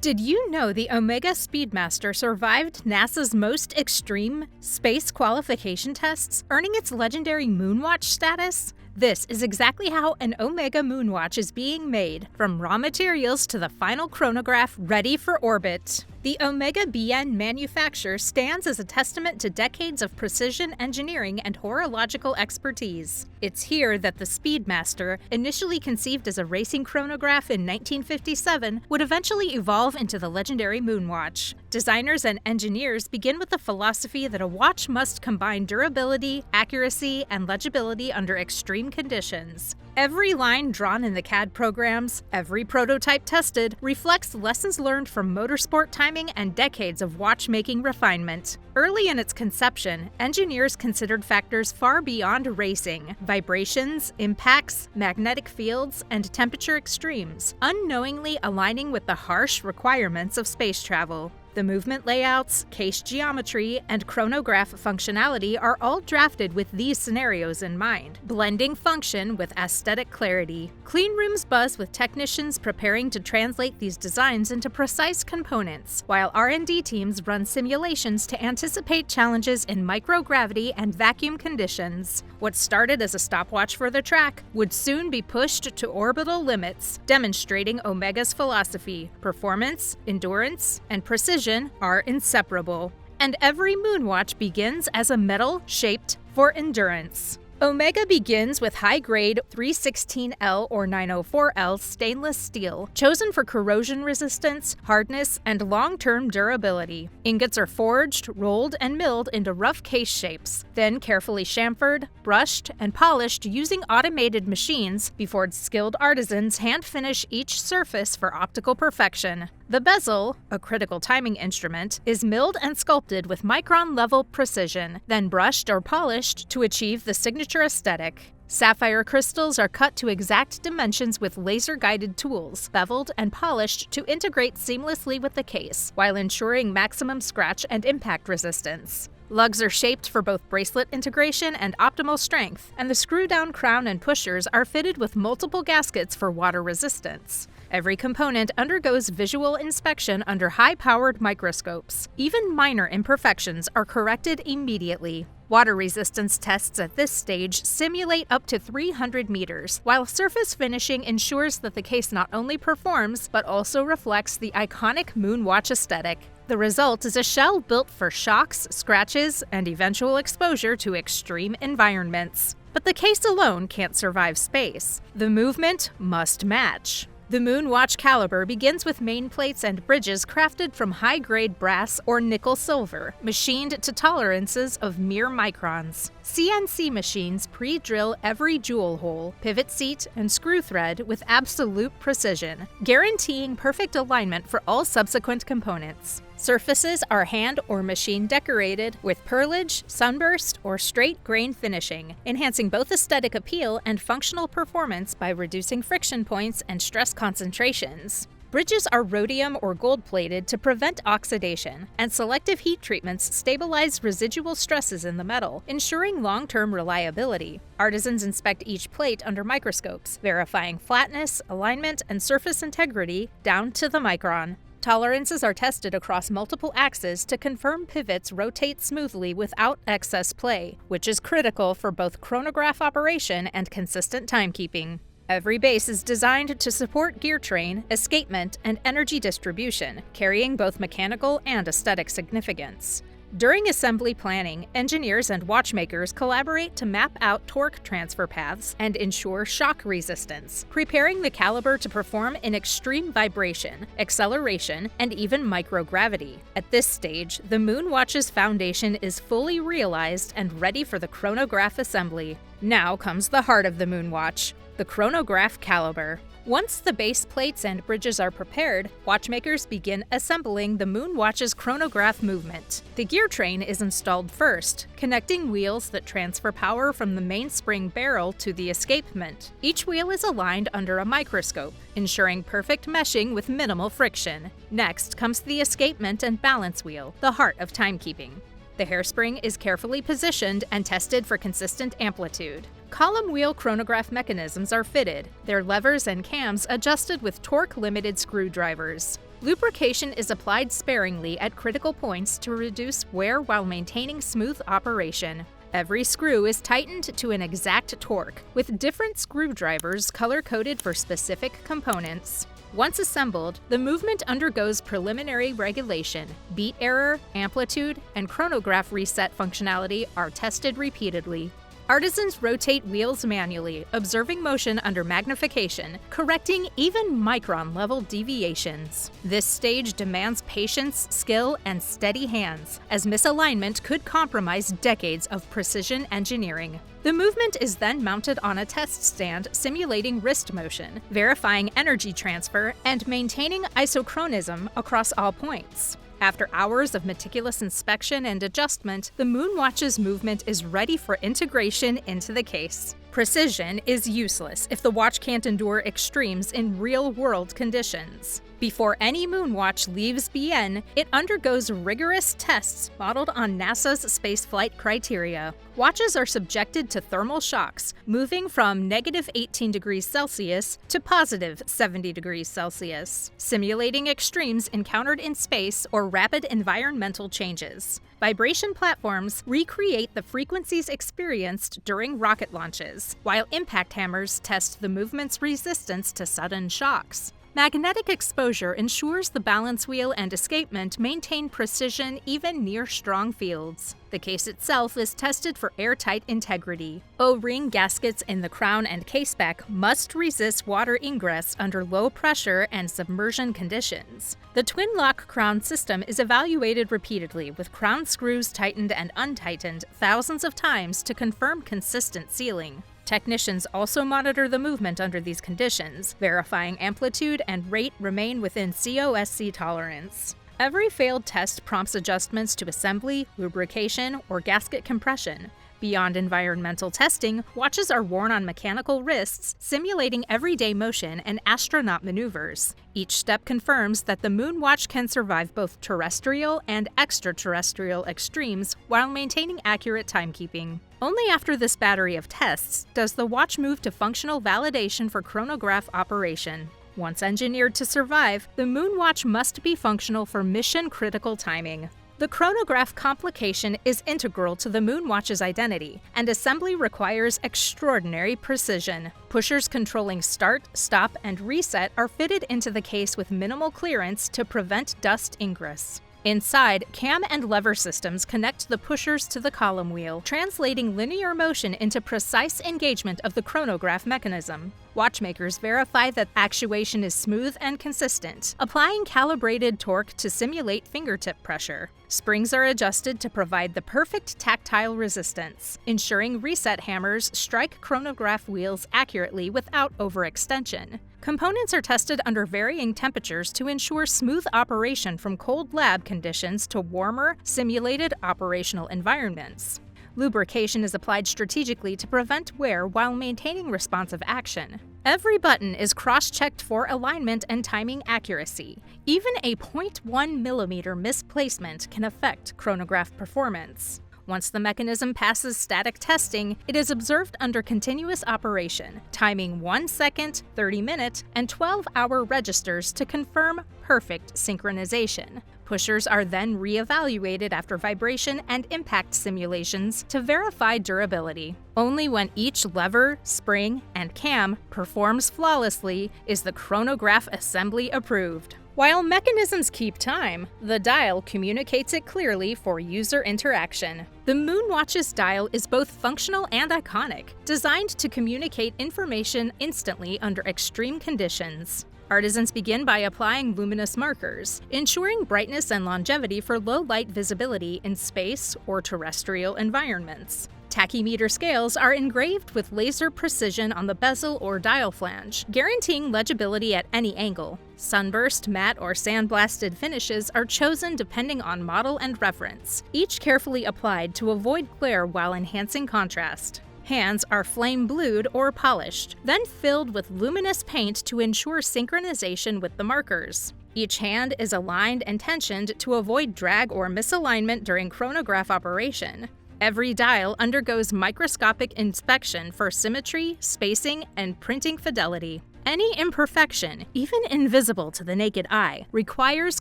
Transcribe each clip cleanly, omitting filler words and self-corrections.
Did you know the Omega Speedmaster survived NASA's most extreme space qualification tests, earning its legendary Moonwatch status? This is exactly how an Omega Moonwatch is being made, from raw materials to the final chronograph ready for orbit. The Omega BN manufacture stands as a testament to decades of precision engineering and horological expertise. It's here that the Speedmaster, initially conceived as a racing chronograph in 1957, would eventually evolve into the legendary Moonwatch. Designers and engineers begin with the philosophy that a watch must combine durability, accuracy, and legibility under extreme conditions. Every line drawn in the CAD programs, every prototype tested, reflects lessons learned from motorsport timing and decades of watchmaking refinement. Early in its conception, engineers considered factors far beyond racing: vibrations, impacts, magnetic fields, and temperature extremes, unknowingly aligning with the harsh requirements of space travel. The movement layouts, case geometry, and chronograph functionality are all drafted with these scenarios in mind, blending function with aesthetic clarity. Clean rooms buzz with technicians preparing to translate these designs into precise components, while R&D teams run simulations to anticipate challenges in microgravity and vacuum conditions. What started as a stopwatch for the track would soon be pushed to orbital limits, demonstrating Omega's philosophy: performance, endurance, and precision are inseparable. And every Moonwatch begins as a medal shaped for endurance. Omega begins with high-grade 316L or 904L stainless steel, chosen for corrosion resistance, hardness, and long-term durability. Ingots are forged, rolled, and milled into rough case shapes, then carefully chamfered, brushed, and polished using automated machines before skilled artisans hand-finish each surface for optical perfection. The bezel, a critical timing instrument, is milled and sculpted with micron-level precision, then brushed or polished to achieve the signature aesthetic. Sapphire crystals are cut to exact dimensions with laser-guided tools, beveled and polished to integrate seamlessly with the case, while ensuring maximum scratch and impact resistance. Lugs are shaped for both bracelet integration and optimal strength, and the screw-down crown and pushers are fitted with multiple gaskets for water resistance. Every component undergoes visual inspection under high-powered microscopes. Even minor imperfections are corrected immediately. Water resistance tests at this stage simulate up to 300 meters, while surface finishing ensures that the case not only performs, but also reflects the iconic Moonwatch aesthetic. The result is a shell built for shocks, scratches, and eventual exposure to extreme environments. But the case alone can't survive space. The movement must match. The Moonwatch caliber begins with main plates and bridges crafted from high-grade brass or nickel-silver, machined to tolerances of mere microns. CNC machines pre-drill every jewel hole, pivot seat, and screw thread with absolute precision, guaranteeing perfect alignment for all subsequent components. Surfaces are hand or machine decorated with perlage, sunburst, or straight grain finishing, enhancing both aesthetic appeal and functional performance by reducing friction points and stress concentrations. Bridges are rhodium or gold-plated to prevent oxidation, and selective heat treatments stabilize residual stresses in the metal, ensuring long-term reliability. Artisans inspect each plate under microscopes, verifying flatness, alignment, and surface integrity down to the micron. Tolerances are tested across multiple axes to confirm pivots rotate smoothly without excess play, which is critical for both chronograph operation and consistent timekeeping. Every base is designed to support gear train, escapement, and energy distribution, carrying both mechanical and aesthetic significance. During assembly planning, engineers and watchmakers collaborate to map out torque transfer paths and ensure shock resistance, preparing the caliber to perform in extreme vibration, acceleration, and even microgravity. At this stage, the Moonwatch's foundation is fully realized and ready for the chronograph assembly. Now comes the heart of the Moonwatch: the chronograph caliber. Once the base plates and bridges are prepared, watchmakers begin assembling the Moonwatch's chronograph movement. The gear train is installed first, connecting wheels that transfer power from the mainspring barrel to the escapement. Each wheel is aligned under a microscope, ensuring perfect meshing with minimal friction. Next comes the escapement and balance wheel, the heart of timekeeping. The hairspring is carefully positioned and tested for consistent amplitude. Column wheel chronograph mechanisms are fitted, their levers and cams adjusted with torque-limited screwdrivers. Lubrication is applied sparingly at critical points to reduce wear while maintaining smooth operation. Every screw is tightened to an exact torque, with different screwdrivers color-coded for specific components. Once assembled, the movement undergoes preliminary regulation. Beat error, amplitude, and chronograph reset functionality are tested repeatedly. Artisans rotate wheels manually, observing motion under magnification, correcting even micron-level deviations. This stage demands patience, skill, and steady hands, as misalignment could compromise decades of precision engineering. The movement is then mounted on a test stand simulating wrist motion, verifying energy transfer, and maintaining isochronism across all points. After hours of meticulous inspection and adjustment, the Moonwatch's movement is ready for integration into the case. Precision is useless if the watch can't endure extremes in real-world conditions. Before any Moonwatch leaves BN, it undergoes rigorous tests modeled on NASA's spaceflight criteria. Watches are subjected to thermal shocks, moving from -18 degrees Celsius to +70 degrees Celsius, simulating extremes encountered in space or rapid environmental changes. Vibration platforms recreate the frequencies experienced during rocket launches, while impact hammers test the movement's resistance to sudden shocks. Magnetic exposure ensures the balance wheel and escapement maintain precision even near strong fields. The case itself is tested for airtight integrity. O-ring gaskets in the crown and caseback must resist water ingress under low pressure and submersion conditions. The twin-lock crown system is evaluated repeatedly, with crown screws tightened and untightened thousands of times to confirm consistent sealing. Technicians also monitor the movement under these conditions, verifying amplitude and rate remain within COSC tolerance. Every failed test prompts adjustments to assembly, lubrication, or gasket compression. Beyond environmental testing, watches are worn on mechanical wrists, simulating everyday motion and astronaut maneuvers. Each step confirms that the Moonwatch can survive both terrestrial and extraterrestrial extremes while maintaining accurate timekeeping. Only after this battery of tests does the watch move to functional validation for chronograph operation. Once engineered to survive, the Moonwatch must be functional for mission-critical timing. The chronograph complication is integral to the Moonwatch's identity, and assembly requires extraordinary precision. Pushers controlling start, stop, and reset are fitted into the case with minimal clearance to prevent dust ingress. Inside, cam and lever systems connect the pushers to the column wheel, translating linear motion into precise engagement of the chronograph mechanism. Watchmakers verify that actuation is smooth and consistent, applying calibrated torque to simulate fingertip pressure. Springs are adjusted to provide the perfect tactile resistance, ensuring reset hammers strike chronograph wheels accurately without overextension. Components are tested under varying temperatures to ensure smooth operation from cold lab conditions to warmer, simulated operational environments. Lubrication is applied strategically to prevent wear while maintaining responsive action. Every button is cross-checked for alignment and timing accuracy. Even a 0.1 millimeter misplacement can affect chronograph performance. Once the mechanism passes static testing, it is observed under continuous operation, timing 1 second, 30-minute, and 12-hour registers to confirm perfect synchronization. Pushers are then re-evaluated after vibration and impact simulations to verify durability. Only when each lever, spring, and cam performs flawlessly is the chronograph assembly approved. While mechanisms keep time, the dial communicates it clearly for user interaction. The Moonwatch's dial is both functional and iconic, designed to communicate information instantly under extreme conditions. Artisans begin by applying luminous markers, ensuring brightness and longevity for low-light visibility in space or terrestrial environments. Tachymeter scales are engraved with laser precision on the bezel or dial flange, guaranteeing legibility at any angle. Sunburst, matte, or sandblasted finishes are chosen depending on model and reference, each carefully applied to avoid glare while enhancing contrast. Hands are flame blued or polished, then filled with luminous paint to ensure synchronization with the markers. Each hand is aligned and tensioned to avoid drag or misalignment during chronograph operation. Every dial undergoes microscopic inspection for symmetry, spacing, and printing fidelity. Any imperfection, even invisible to the naked eye, requires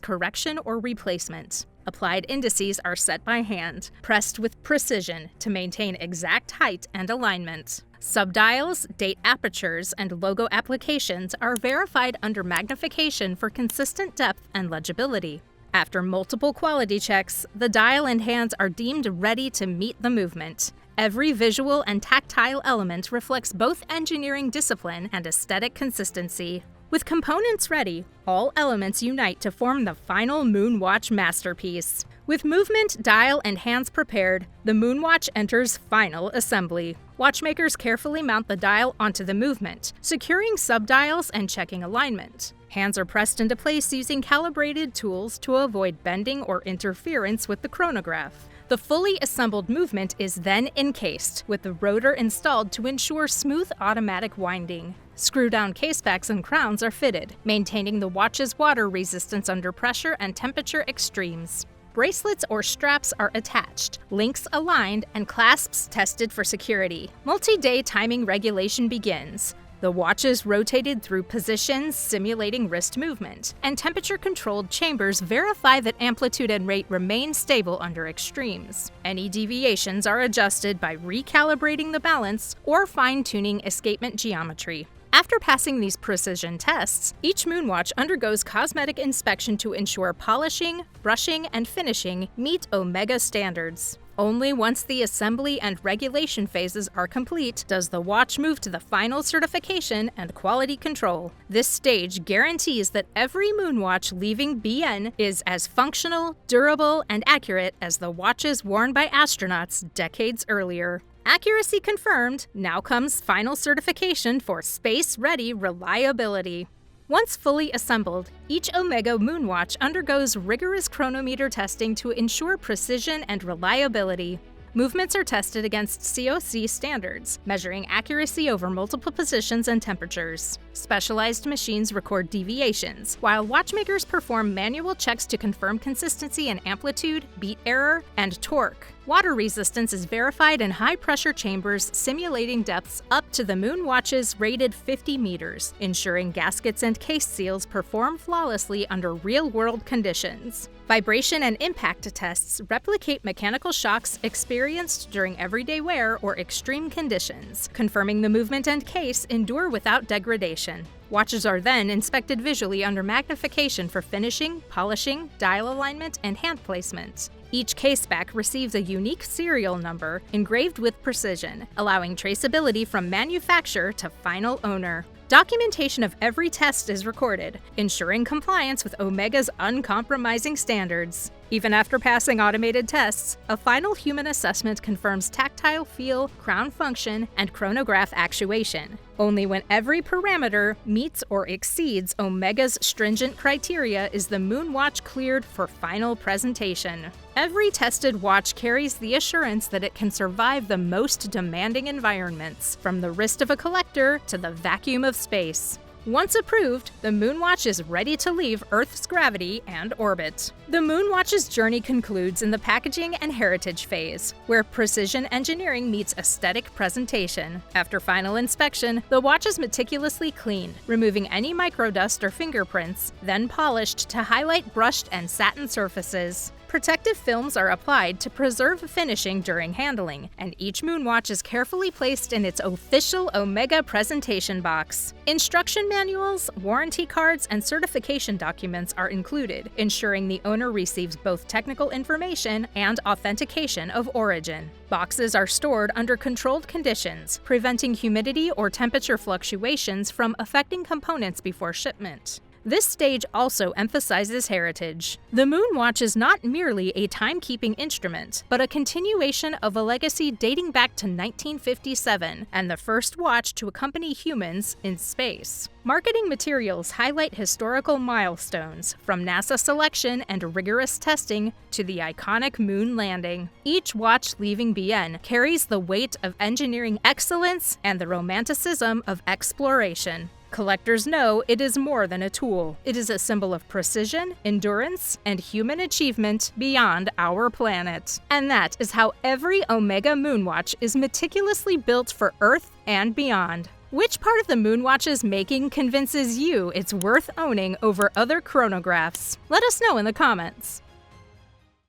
correction or replacement. Applied indices are set by hand, pressed with precision to maintain exact height and alignment. Subdials, date apertures, and logo applications are verified under magnification for consistent depth and legibility. After multiple quality checks, the dial and hands are deemed ready to meet the movement. Every visual and tactile element reflects both engineering discipline and aesthetic consistency. With components ready, all elements unite to form the final Moonwatch masterpiece. With movement, dial, and hands prepared, the Moonwatch enters final assembly. Watchmakers carefully mount the dial onto the movement, securing subdials and checking alignment. Hands are pressed into place using calibrated tools to avoid bending or interference with the chronograph. The fully assembled movement is then encased, with the rotor installed to ensure smooth automatic winding. Screw-down casebacks and crowns are fitted, maintaining the watch's water resistance under pressure and temperature extremes. Bracelets or straps are attached, links aligned, and clasps tested for security. Multi-day timing regulation begins. The watch is rotated through positions simulating wrist movement, and temperature-controlled chambers verify that amplitude and rate remain stable under extremes. Any deviations are adjusted by recalibrating the balance or fine-tuning escapement geometry. After passing these precision tests, each Moonwatch undergoes cosmetic inspection to ensure polishing, brushing, and finishing meet Omega standards. Only once the assembly and regulation phases are complete does the watch move to the final certification and quality control. This stage guarantees that every Moonwatch leaving BN is as functional, durable, and accurate as the watches worn by astronauts decades earlier. Accuracy confirmed, now comes final certification for space-ready reliability. Once fully assembled, each Omega Moonwatch undergoes rigorous chronometer testing to ensure precision and reliability. Movements are tested against COC standards, measuring accuracy over multiple positions and temperatures. Specialized machines record deviations, while watchmakers perform manual checks to confirm consistency in amplitude, beat error, and torque. Water resistance is verified in high-pressure chambers simulating depths up to the Moonwatch's rated 50 meters, ensuring gaskets and case seals perform flawlessly under real-world conditions. Vibration and impact tests replicate mechanical shocks experienced during everyday wear or extreme conditions, confirming the movement and case endure without degradation. Watches are then inspected visually under magnification for finishing, polishing, dial alignment, and hand placement. Each caseback receives a unique serial number engraved with precision, allowing traceability from manufacturer to final owner. Documentation of every test is recorded, ensuring compliance with Omega's uncompromising standards. Even after passing automated tests, a final human assessment confirms tactile feel, crown function, and chronograph actuation. Only when every parameter meets or exceeds Omega's stringent criteria is the Moonwatch cleared for final presentation. Every tested watch carries the assurance that it can survive the most demanding environments, from the wrist of a collector to the vacuum of space. Once approved, the Moonwatch is ready to leave Earth's gravity and orbit. The Moonwatch's journey concludes in the packaging and heritage phase, where precision engineering meets aesthetic presentation. After final inspection, the watch is meticulously cleaned, removing any microdust or fingerprints, then polished to highlight brushed and satin surfaces. Protective films are applied to preserve finishing during handling, and each Moonwatch is carefully placed in its official Omega presentation box. Instruction manuals, warranty cards, and certification documents are included, ensuring the owner receives both technical information and authentication of origin. Boxes are stored under controlled conditions, preventing humidity or temperature fluctuations from affecting components before shipment. This stage also emphasizes heritage. The Moonwatch is not merely a timekeeping instrument, but a continuation of a legacy dating back to 1957 and the first watch to accompany humans in space. Marketing materials highlight historical milestones, from NASA selection and rigorous testing to the iconic moon landing. Each watch leaving BN carries the weight of engineering excellence and the romanticism of exploration. Collectors know it is more than a tool. It is a symbol of precision, endurance, and human achievement beyond our planet. And that is how every Omega Moonwatch is meticulously built for Earth and beyond. Which part of the Moonwatch's making convinces you it's worth owning over other chronographs? Let us know in the comments.